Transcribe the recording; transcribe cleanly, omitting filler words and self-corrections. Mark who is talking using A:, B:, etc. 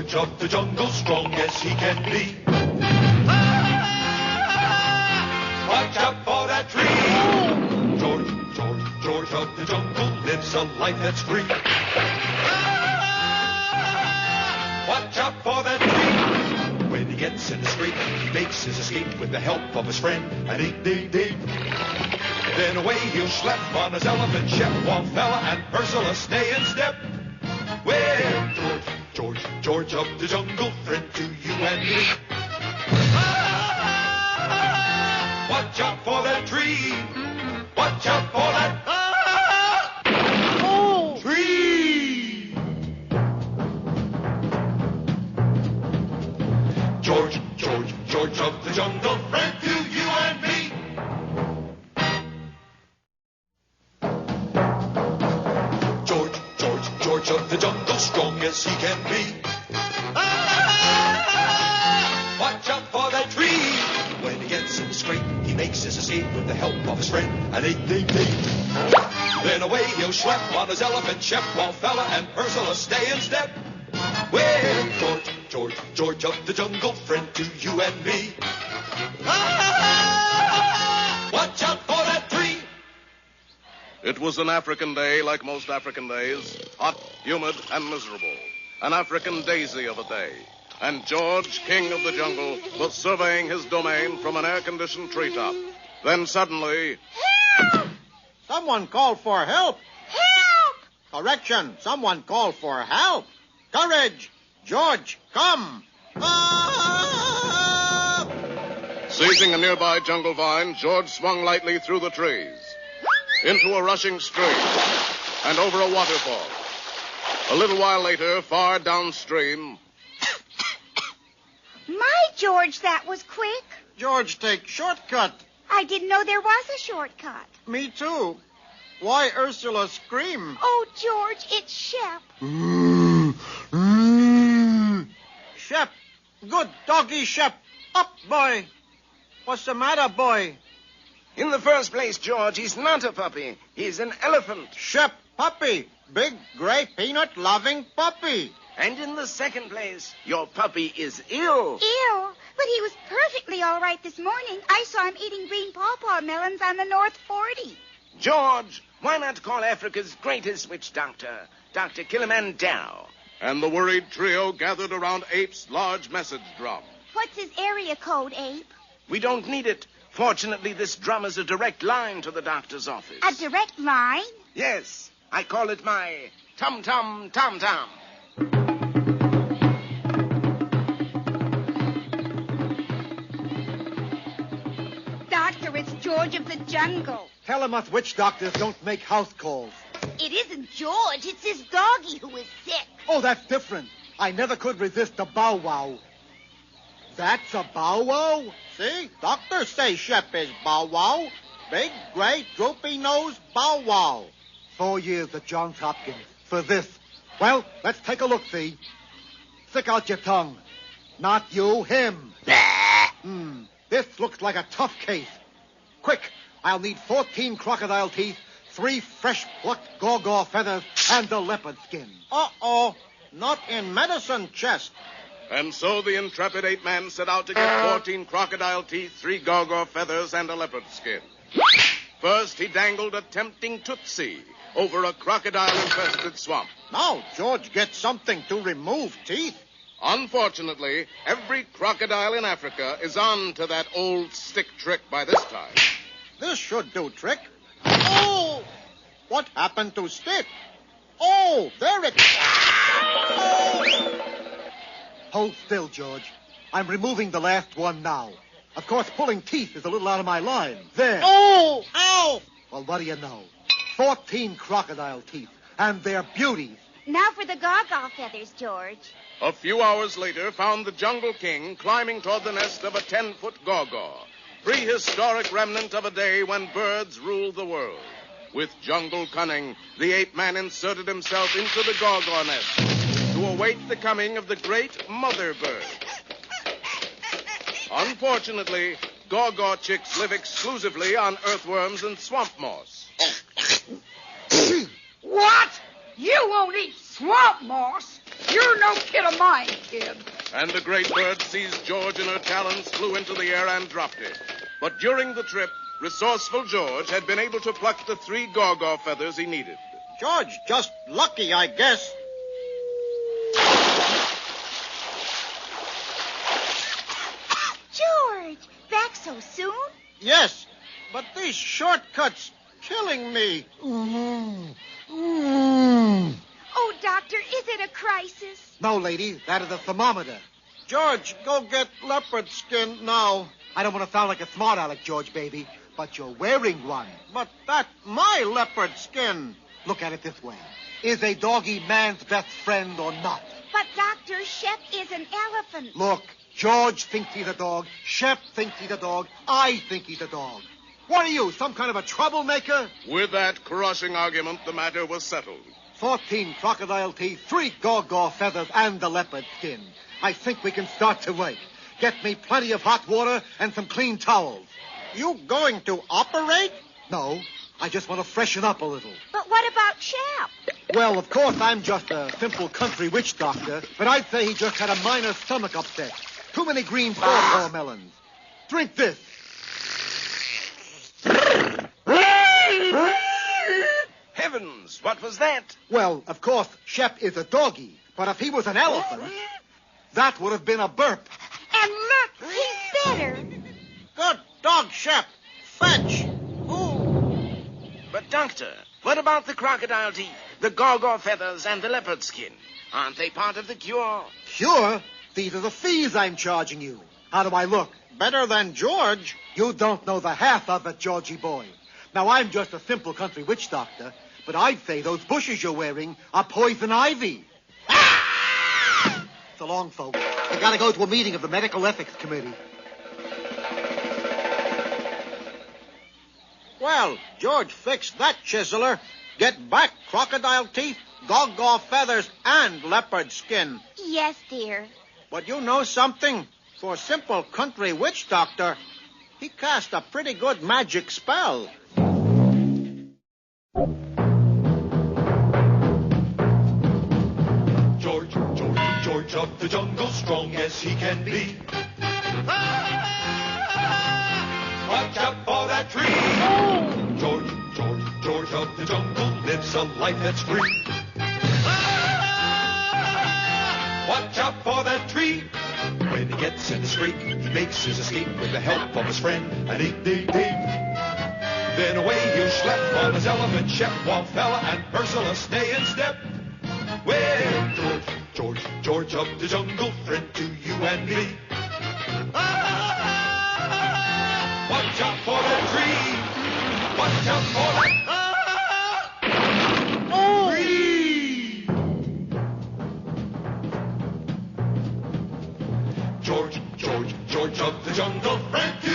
A: George of the jungle, strong as he can be. Watch out for that tree. George of the jungle lives a life that's free. Watch out for that tree. When he gets in the street, he makes his escape with the help of his friend, an 888. Then away he'll schlep on his elephant ship, while Fella and Ursula stay in step. Well, George of the jungle, friend to you and me. Watch out for that tree. Watch out for that tree. George of the jungle, friend to you and me. George of the jungle, strong as he can be. Watch out for that tree. When he gets in the scrape, he makes his escape with the help of his friend, an 888. Then away he'll schlep on his elephant ship, while Fella and Ursula stay in step. Well, George of the jungle, friend to you and me. Watch out for that tree.
B: It was an African day like most African days, hot, humid, and miserable. An African daisy of a day. And George, king of the jungle, was surveying his domain from an air-conditioned treetop. Then suddenly...
C: Help! Someone called for help. Help! Correction, someone called for help. Courage! George, come! Help!
B: Seizing a nearby jungle vine, George swung lightly through the trees, into a rushing stream, and over a waterfall. A little while later, far downstream...
D: My, George, that was quick.
C: George, take shortcut.
D: I didn't know there was a shortcut.
C: Me too. Why Ursula scream?
D: Oh, George, it's Shep.
C: Shep. Good doggy, Shep. Up, boy. What's the matter, boy?
E: In the first place, George, he's not a puppy. He's an elephant.
C: Shep, puppy. Big, gray, peanut-loving puppy.
E: And in the second place, your puppy is ill.
D: Ill? But he was perfectly all right this morning. I saw him eating green pawpaw melons on the North 40.
E: George, why not call Africa's greatest witch doctor, Dr. Kilimanjaro?
B: And the worried trio gathered around Ape's large message drum.
D: What's his area code, Ape?
E: We don't need it. Fortunately, this drum is a direct line to the doctor's office.
D: A direct line?
E: Yes. I call it my tum-tum, tom-tom.
D: Doctor, it's George of the jungle.
F: Tell him us witch doctors don't make house calls.
D: It isn't George. It's his doggie who is sick.
F: Oh, that's different. I never could resist a bow wow. That's a bow wow?
C: See? Doctors say Shep is bow wow. Big, gray, droopy nose bow wow.
F: 4 years at Johns Hopkins for this. Well, let's take a look-see. Stick out your tongue. Not you, him. This looks like a tough case. Quick, I'll need 14 crocodile teeth, 3 fresh-plucked gaw feathers, and a leopard skin.
C: Uh-oh. Not in medicine chest.
B: And so the intrepid ape-man set out to get 14 crocodile teeth, 3 gaw feathers, and a leopard skin. First, he dangled a tempting tootsie over a crocodile-infested swamp.
C: Now George gets something to remove teeth.
B: Unfortunately, every crocodile in Africa is on to that old stick trick by this time.
C: This should do trick. Oh! What happened to stick? Oh, there it is. Oh!
F: Hold still, George. I'm removing the last one now. Of course, pulling teeth is a little out of my line. There.
C: Oh! Ow!
F: Well, what do you know? 14 crocodile teeth, and they're beauties.
D: Now for the gaga feathers, George.
B: A few hours later, found the Jungle King climbing toward the nest of a 10-foot gaw, prehistoric remnant of a day when birds ruled the world. With jungle cunning, the ape-man inserted himself into the gaw nest to await the coming of the great mother bird. Unfortunately, gaw chicks live exclusively on earthworms and swamp moss.
G: What? You won't eat swamp moss? You're no kid of mine, kid.
B: And the great bird seized George in her talons, flew into the air, and dropped it. But during the trip, resourceful George had been able to pluck the 3 gaw feathers he needed.
C: George, just lucky, I guess.
D: George, back so soon?
C: Yes, but these shortcuts killing me.
D: Oh, Doctor, is it a crisis?
F: No, lady, that is a thermometer.
C: George, go get leopard skin now.
F: I don't want to sound like a smart aleck, George, baby, but you're wearing one.
C: But that's my leopard skin.
F: Look at it this way. Is a doggy man's best friend or not?
D: But, Doctor, Shep is an elephant.
F: Look, George thinks he's a dog. Shep thinks he's a dog. I think he's a dog. What are you, some kind of a troublemaker?
B: With that crushing argument, the matter was settled.
F: 14 crocodile teeth, 3 gaw feathers, and the leopard skin. I think we can start to work. Get me plenty of hot water and some clean towels.
C: You going to operate?
F: No, I just want to freshen up a little.
D: But what about Shep?
F: Well, of course, I'm just a simple country witch doctor, but I'd say he just had a minor stomach upset. Too many green pawpaw melons. Drink this.
E: Heavens, what was that?
F: Well, of course, Shep is a doggy, but if he was an elephant, that would have been a burp.
D: And look, he's better.
C: Good dog, Shep. Fetch. Ooh.
E: But, Doctor, what about the crocodile teeth, the gaw feathers, and the leopard skin? Aren't they part of the cure?
F: Cure? These are the fees I'm charging you. How do I look?
C: Better than George.
F: You don't know the half of it, Georgie boy. Now, I'm just a simple country witch doctor, but I'd say those bushes you're wearing are poison ivy. So long, folks. I gotta go to a meeting of the Medical Ethics Committee.
C: Well, George fixed that chiseler. Get back crocodile teeth, gaw feathers, and leopard skin.
D: Yes, dear.
C: But you know something? For a simple country witch doctor, he cast a pretty good magic spell.
A: George of the jungle, strong as he can be. Watch out for that tree. George of the jungle lives a life that's free. Watch out for that tree. When he gets in a scrape, he makes his escape with the help of his friend, an 8-day Then away he'll schlep on his elephant, Shep, Wallfella, and Ursula stay in step. Well, George of the jungle, friend to you and me. Watch out for that tree. Watch out for that tree. George of the jungle, friend to